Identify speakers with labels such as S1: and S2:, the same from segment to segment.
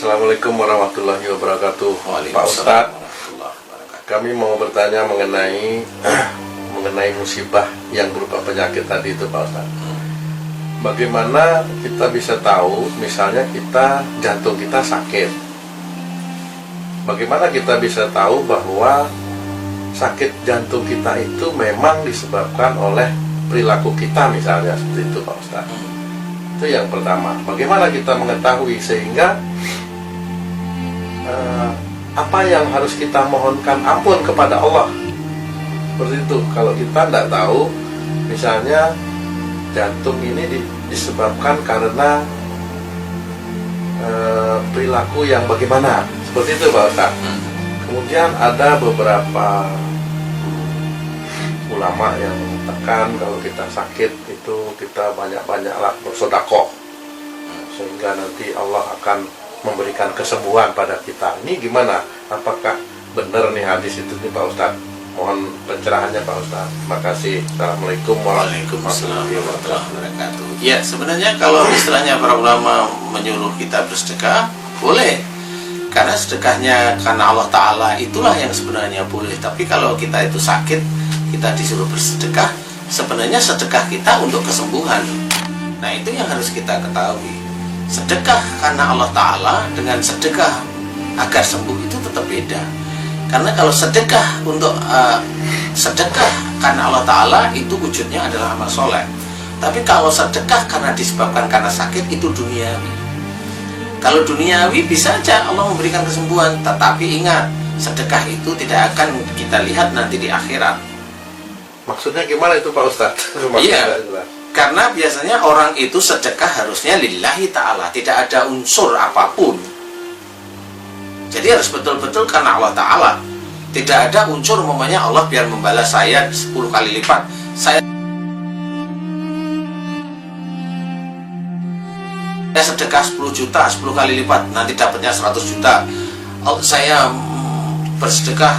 S1: Assalamualaikum warahmatullahi wabarakatuh. Pak Ustadz, kami mau bertanya mengenai musibah yang berupa penyakit tadi itu, Pak Ustadz. Bagaimana kita bisa tahu, misalnya jantung kita sakit? Bagaimana kita bisa tahu bahwa sakit jantung kita itu memang disebabkan oleh perilaku kita, misalnya seperti itu, Pak Ustadz? Itu yang pertama. Bagaimana kita mengetahui sehingga apa yang harus kita mohonkan ampun kepada Allah? Seperti itu. Kalau kita tidak tahu, misalnya jantung ini disebabkan karena perilaku yang bagaimana? Seperti itu, Pak Ustaz. Kemudian ada beberapa ulama yang tekan kalau kita sakit itu kita banyak-banyaklah bersedekah sehingga nanti Allah akan memberikan kesembuhan pada kita. Ini gimana? Apakah benar nih hadis itu nih, Pak Ustadz? Mohon pencerahannya, Pak Ustadz. Terima kasih. Assalamualaikum warahmatullahi wabarakatuh.
S2: Ya, sebenarnya kalau istilahnya para ulama menyuruh kita bersedekah, boleh. Karena sedekahnya karena Allah Ta'ala itulah yang sebenarnya boleh. Tapi kalau kita itu sakit, kita disuruh bersedekah, sebenarnya sedekah kita untuk kesembuhan. Nah, itu yang harus kita ketahui. Sedekah karena Allah Ta'ala dengan sedekah agar sembuh itu tetap beda. Karena kalau sedekah untuk sedekah karena Allah Ta'ala itu wujudnya adalah amal soleh. Tapi kalau sedekah karena disebabkan karena sakit itu duniawi. Kalau duniawi bisa saja Allah memberikan kesembuhan, tetapi ingat, sedekah itu tidak akan kita lihat nanti di akhirat.
S1: Maksudnya gimana itu, Pak Ustadz?
S2: Iya, karena biasanya orang itu sedekah harusnya lillahi ta'ala, tidak ada unsur apapun. Jadi harus betul-betul karena Allah Ta'ala. Tidak ada unsur umpamanya Allah biar membalas saya 10 kali lipat. Saya sedekah 10 juta 10 kali lipat, nanti dapatnya 100 juta. Saya bersedekah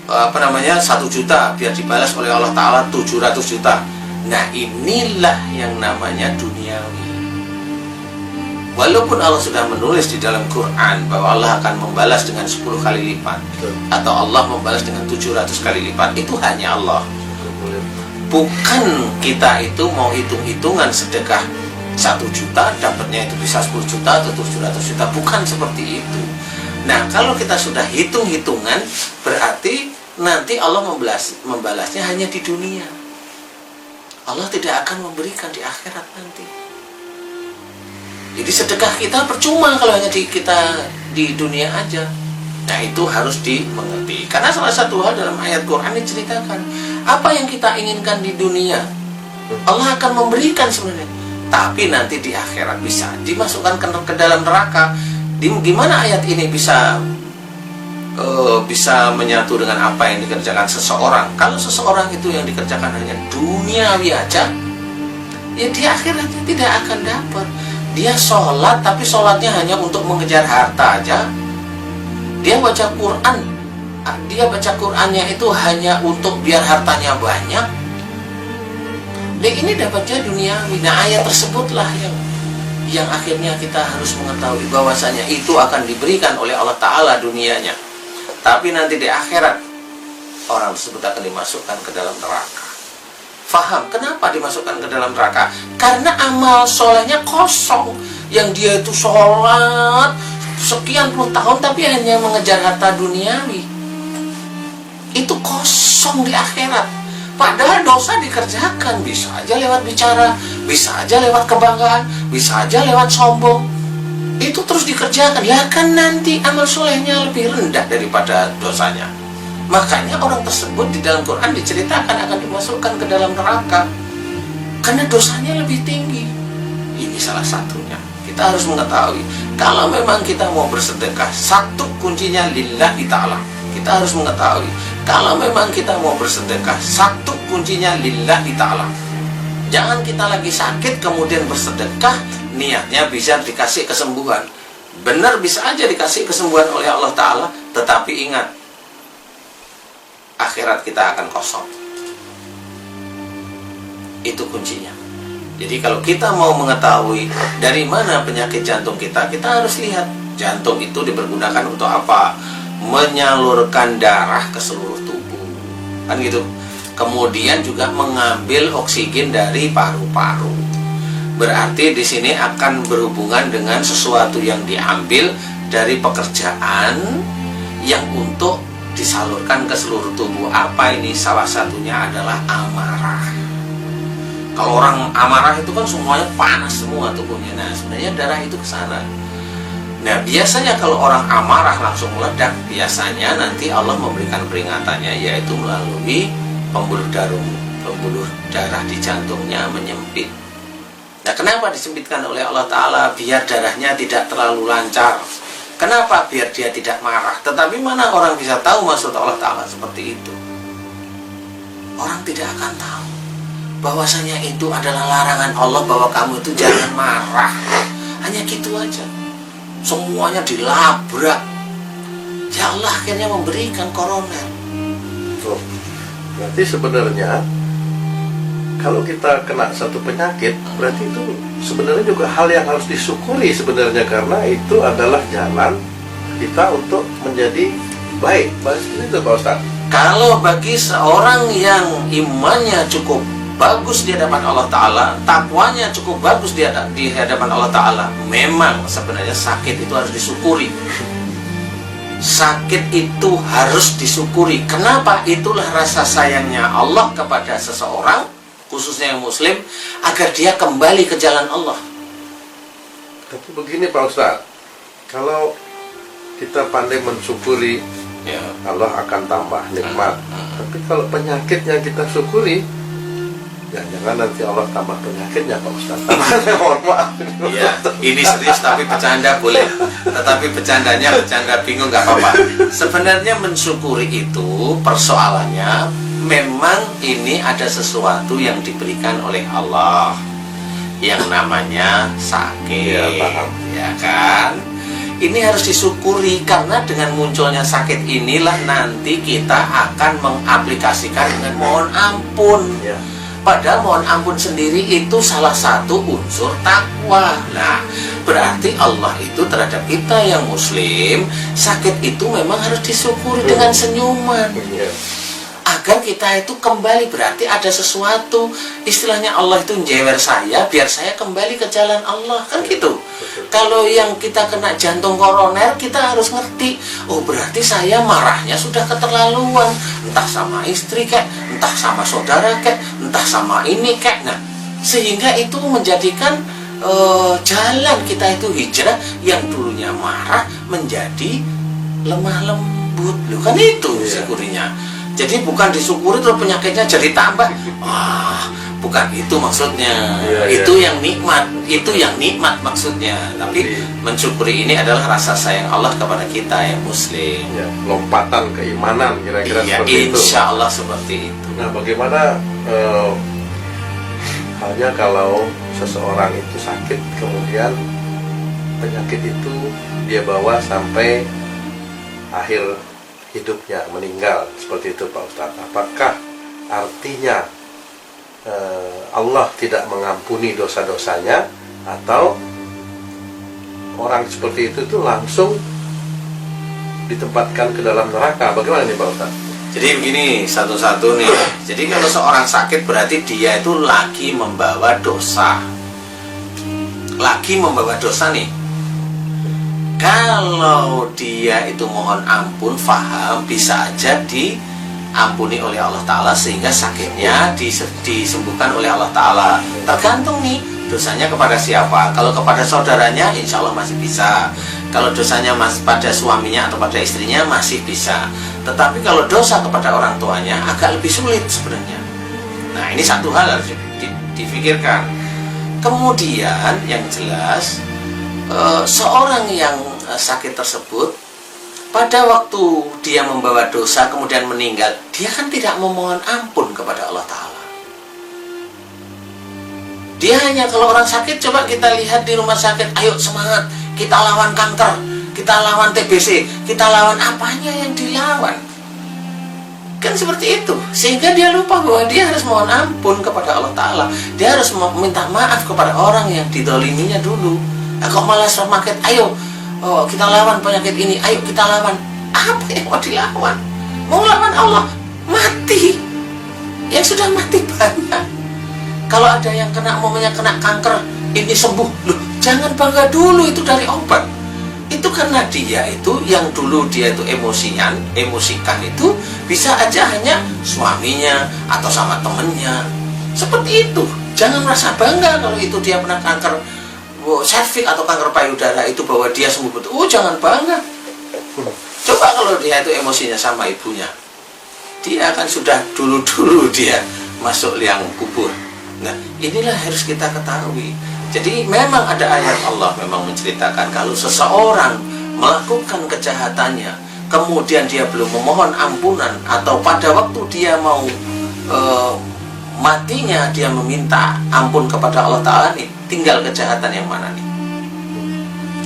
S2: 1 juta biar dibalas oleh Allah Ta'ala 700 juta. Nah, inilah yang namanya duniawi. Walaupun Allah sudah menulis di dalam Quran bahwa Allah akan membalas dengan 10 kali lipat, atau Allah membalas dengan 700 kali lipat, itu hanya Allah. Bukan kita itu mau hitung-hitungan sedekah 1 juta dapatnya itu bisa 10 juta atau 700 juta. Bukan seperti itu. Nah, kalau kita sudah hitung-hitungan, berarti nanti Allah membalasnya hanya di dunia. Allah tidak akan memberikan di akhirat nanti. Jadi sedekah kita percuma kalau hanya kita di dunia aja. Nah, itu harus dimengerti. Karena salah satu hal dalam ayat Quran diceritakan, apa yang kita inginkan di dunia Allah akan memberikan sebenarnya. Tapi nanti di akhirat bisa dimasukkan ke dalam neraka. Gimana ayat ini bisa menyatu dengan apa yang dikerjakan seseorang? Kalau seseorang itu yang dikerjakan hanya duniawi aja, ya di akhiratnya tidak akan dapat. Dia sholat, tapi sholatnya hanya untuk mengejar harta aja. Dia baca Quran, dia baca Qurannya itu hanya untuk biar hartanya banyak. Dan ini dapatnya duniawi. Nah, ayat tersebutlah yang akhirnya kita harus mengetahui bahwasanya itu akan diberikan oleh Allah Ta'ala dunianya. Tapi nanti di akhirat orang tersebut akan dimasukkan ke dalam neraka. Faham kenapa dimasukkan ke dalam neraka? Karena amal solehnya kosong. Yang dia itu sholat sekian puluh tahun tapi hanya mengejar harta duniawi. Itu kosong di akhirat. Padahal dosa dikerjakan, bisa aja lewat bicara, bisa aja lewat kebanggaan, bisa aja lewat sombong. Itu terus dikerjakan. Ya kan nanti amal solehnya lebih rendah daripada dosanya. Makanya orang tersebut di dalam Quran diceritakan akan dimasukkan ke dalam neraka karena dosanya lebih tinggi. Ini salah satunya. Kita harus mengetahui, kalau memang kita mau bersedekah, satu kuncinya lillahi ta'ala. Kita harus mengetahui, kalau memang kita mau bersedekah, satu kuncinya lillahi ta'ala. Jangan kita lagi sakit kemudian bersedekah, niatnya bisa dikasih kesembuhan. Benar, bisa aja dikasih kesembuhan oleh Allah Ta'ala, tetapi ingat, akhirat kita akan kosong. Itu kuncinya. Jadi kalau kita mau mengetahui dari mana penyakit jantung kita, kita harus lihat jantung itu dipergunakan untuk apa? Menyalurkan darah ke seluruh tubuh, kan gitu. Kemudian juga mengambil oksigen dari paru-paru. Berarti di sini akan berhubungan dengan sesuatu yang diambil dari pekerjaan yang untuk disalurkan ke seluruh tubuh. Apa ini? Salah satunya adalah amarah. Kalau orang amarah itu kan semuanya panas semua tubuhnya. Nah, sebenarnya darah itu ke sana. Nah, biasanya kalau orang amarah langsung meledak, biasanya nanti Allah memberikan peringatannya, yaitu melalui pembuluh darah di jantungnya menyempit. Nah, kenapa disempitkan oleh Allah Ta'ala? Biar darahnya tidak terlalu lancar. Kenapa? Biar dia tidak marah. Tetapi mana orang bisa tahu maksud Allah Ta'ala seperti itu? Orang tidak akan tahu bahwasanya itu adalah larangan Allah, bahwa kamu itu jangan marah. Hanya gitu aja. Semuanya dilabrak. Ya Allah akhirnya memberikan koroner.
S1: Oh, berarti sebenarnya kalau kita kena satu penyakit, berarti itu sebenarnya juga hal yang harus disyukuri sebenarnya, karena itu adalah jalan kita untuk menjadi baik. Seperti itu Pak Ustadz.
S2: Kalau bagi seorang yang imannya cukup bagus di hadapan Allah Ta'ala, takwanya cukup bagus di hadapan Allah Ta'ala, memang sebenarnya sakit itu harus disyukuri. Sakit itu harus disyukuri. Kenapa? Itulah rasa sayangnya Allah kepada seseorang, khususnya yang muslim, agar dia kembali ke jalan Allah.
S1: Tapi begini Pak Ustadz, kalau kita pandai mensyukuri,
S2: Ya.
S1: Allah akan tambah nikmat. Tapi kalau penyakitnya kita syukuri, jangan nanti Allah tambah penyakitnya Pak Ustadz. Mohon maaf.
S2: Iya, ini serius tapi bercanda boleh. Tetapi bercandanya bercanda bingung nggak apa-apa. Sebenarnya mensyukuri itu persoalannya memang ini ada sesuatu yang diberikan oleh Allah yang namanya sakit.
S1: Iya, paham.
S2: Ya kan? Ini harus disyukuri, karena dengan munculnya sakit inilah nanti kita akan mengaplikasikan dengan mohon ampun.
S1: Ya.
S2: Padahal mohon ampun sendiri itu salah satu unsur takwa. Nah, berarti Allah itu terhadap kita yang muslim, sakit itu memang harus disyukuri dengan senyuman.
S1: Ya.
S2: Agar kita itu kembali, berarti ada sesuatu. Istilahnya Allah itu njewer saya, biar saya kembali ke jalan Allah. Kan gitu. Kalau yang kita kena jantung koroner, kita harus ngerti, oh berarti saya marahnya sudah keterlaluan. Entah sama istri kek, entah sama saudara kek, entah sama ini kek. Nah, sehingga itu menjadikan jalan kita itu hijrah yang dulunya marah menjadi lemah lembut. Loh, kan itu syukurinya. Jadi bukan disyukuri terus penyakitnya jadi tambah. Wah, bukan itu maksudnya. Itu yang nikmat, itu yang nikmat maksudnya. Tapi mensyukuri ini adalah rasa sayang Allah kepada kita yang muslim.
S1: Ya, lompatan keimanan kira-kira seperti itu.
S2: Insya Allah seperti itu.
S1: Nah, bagaimana halnya kalau seseorang itu sakit, kemudian penyakit itu dia bawa sampai akhir hidupnya, meninggal, seperti itu Pak Ustadz. Apakah artinya Allah tidak mengampuni dosa-dosanya, atau orang seperti itu tuh langsung ditempatkan ke dalam neraka? Bagaimana nih Pak Ustadz?
S2: Jadi begini, satu-satu nih. Jadi kalau seorang sakit berarti dia itu lagi membawa dosa. Lagi membawa dosa nih. Kalau dia itu mohon ampun, faham, bisa aja diampuni oleh Allah Ta'ala, sehingga sakitnya disembuhkan oleh Allah Ta'ala. Tergantung nih, dosanya kepada siapa. Kalau kepada saudaranya, insya Allah masih bisa. Kalau dosanya pada suaminya atau pada istrinya, masih bisa. Tetapi kalau dosa kepada orang tuanya, agak lebih sulit sebenarnya. Nah, ini satu hal harus difikirkan. Kemudian, yang jelas, seorang yang sakit tersebut, pada waktu dia membawa dosa kemudian meninggal, dia kan tidak memohon ampun kepada Allah Ta'ala. Dia hanya, kalau orang sakit, coba kita lihat di rumah sakit, ayo semangat, kita lawan kanker, kita lawan TBC, kita lawan apanya yang dilawan. Kan seperti itu. Sehingga dia lupa bahwa dia harus mohon ampun kepada Allah Ta'ala. Dia harus meminta maaf kepada orang yang didoliminya dulu. Nah, kok malah semakin, ayo kita lawan penyakit ini, ayo kita lawan. Apa yang mau dilawan? Mau lawan Allah? Mati. Yang sudah mati banyak. Kalau ada yang kena kanker, ini sembuh. Loh, jangan bangga dulu itu dari obat. Itu karena dia itu yang dulu dia itu emosikan itu bisa aja hanya suaminya atau sama temennya. Seperti itu. Jangan merasa bangga kalau itu dia pernah kanker serviks atau kanker payudara itu bahwa dia sembuh betul. Oh, jangan bangga. Coba kalau dia itu emosinya sama ibunya. Dia akan sudah dulu dia masuk liang kubur. Nah, inilah harus kita ketahui. Jadi memang ada ayat Allah memang menceritakan kalau seseorang melakukan kejahatannya, kemudian dia belum memohon ampunan, atau pada waktu dia mau matinya dia meminta ampun kepada Allah Ta'ala, nih tinggal kejahatan yang mana nih.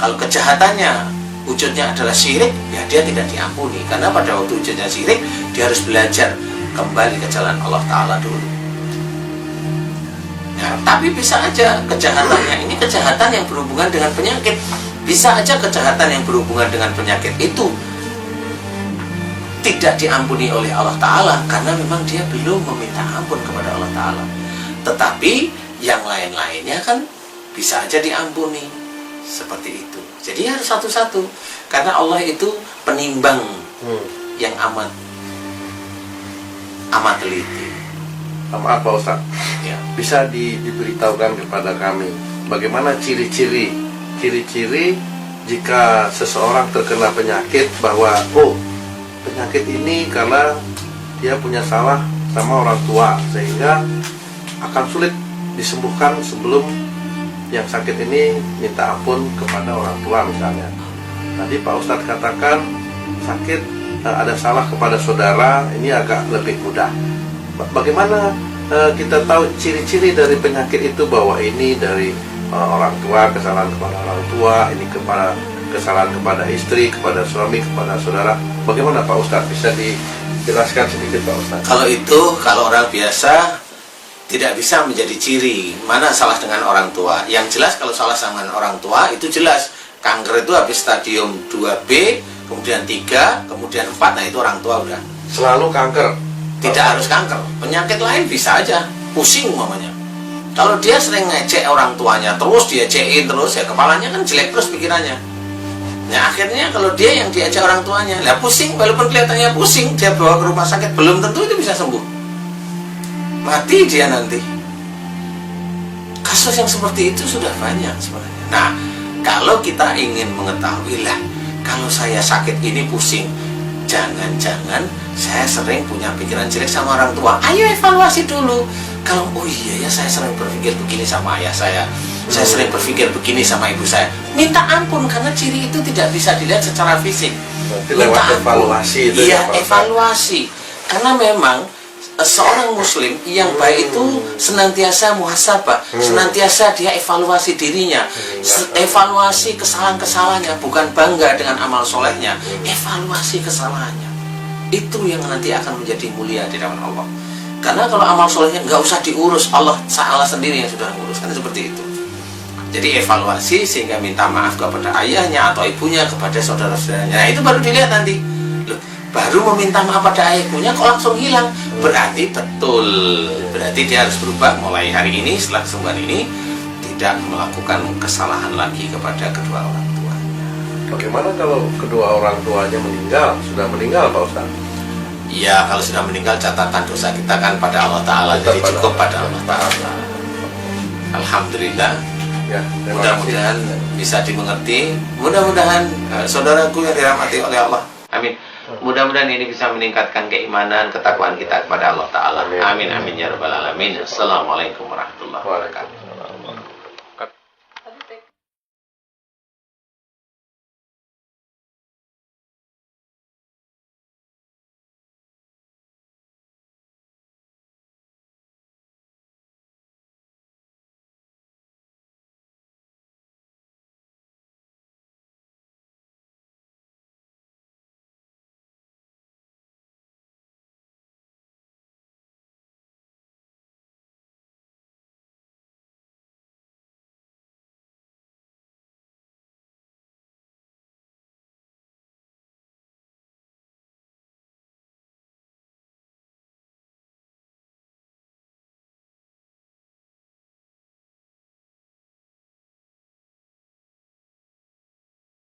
S2: Kalau kejahatannya wujudnya adalah syirik, ya dia tidak diampuni, karena pada waktu wujudnya syirik dia harus belajar kembali ke jalan Allah Ta'ala dulu. Ya, tapi bisa aja kejahatannya ini kejahatan yang berhubungan dengan penyakit. Bisa aja kejahatan yang berhubungan dengan penyakit itu tidak diampuni oleh Allah Ta'ala karena memang dia belum meminta ampun kepada Allah Ta'ala. Tetapi yang lain-lainnya kan bisa aja diampuni. Seperti itu. Jadi harus satu-satu. Karena Allah itu penimbang yang amat teliti.
S1: Maaf Pak Ustaz,
S2: Ya.
S1: bisa diberitahukan kepada kami bagaimana ciri-ciri jika seseorang terkena penyakit, bahwa penyakit ini karena dia punya salah sama orang tua sehingga akan sulit disembuhkan sebelum yang sakit ini minta ampun kepada orang tua misalnya. Tadi Pak Ustadz katakan sakit ada salah kepada saudara, ini agak lebih mudah. Bagaimana kita tahu ciri-ciri dari penyakit itu, bahwa ini dari orang tua, kesalahan kepada orang tua, ini kepada kesalahan kepada istri, kepada suami, kepada saudara. Bagaimana Pak Ustadz? Bisa dijelaskan sedikit Pak Ustadz?
S2: Kalau orang biasa tidak bisa menjadi ciri mana salah dengan orang tua. Yang jelas kalau salah dengan orang tua itu jelas. Kanker itu habis stadium 2B, kemudian 3, kemudian 4, nah itu orang tua udah.
S1: Selalu kanker?
S2: Tidak harus kanker, penyakit lain bisa aja, pusing umpamanya. Kalau dia sering ngecek orang tuanya terus, dia cekin terus, ya kepalanya kan jelek terus pikirannya. Nah akhirnya kalau dia yang diajak orang tuanya, lah pusing, walaupun kelihatannya pusing, dia bawa ke rumah sakit, belum tentu itu bisa sembuh. Mati dia nanti. Kasus yang seperti itu sudah banyak sebenarnya. Nah, kalau kita ingin mengetahui, lah kalau saya sakit ini pusing, jangan-jangan saya sering punya pikiran jelek sama orang tua. Ayo evaluasi dulu. Kalau iya ya, saya sering berpikir begini sama ayah saya sering berpikir begini sama ibu saya, minta ampun, karena ciri itu tidak bisa dilihat secara fisik.
S1: Lewat evaluasi itu.
S2: Iya, evaluasi. Karena memang seorang muslim yang baik itu senantiasa muhasabah, senantiasa dia evaluasi dirinya, evaluasi kesalahan-kesalahannya, bukan bangga dengan amal solehnya, evaluasi kesalahannya. Itu yang nanti akan menjadi mulia di hadapan Allah. Karena kalau amal solehnya nggak usah diurus, Allah sendiri yang sudah mengurus, kan seperti itu. Jadi evaluasi sehingga minta maaf kepada ayahnya atau ibunya, kepada saudara-saudaranya. Nah itu baru dilihat nanti. Loh, baru meminta maaf pada ayah ibunya kok langsung hilang. Berarti betul. Berarti dia harus berubah mulai hari ini, setelah kesembuhan ini, tidak melakukan kesalahan lagi kepada kedua orang tuanya.
S1: Bagaimana kalau kedua orang tuanya meninggal, sudah meninggal Pak Ustaz?
S2: Iya, kalau sudah meninggal catatan dosa kita kan pada Allah Ta'ala. Jadi cukup pada Allah Ta'ala. Alhamdulillah.
S1: Ya,
S2: mudah-mudahan bisa dimengerti. Mudah-mudahan saudaraku yang dirahmati oleh Allah. Amin. Mudah-mudahan ini bisa meningkatkan keimanan, ketakwaan kita kepada Allah Ta'ala. Amin, amin ya rabbal alamin. Assalamualaikum warahmatullahi wabarakatuh.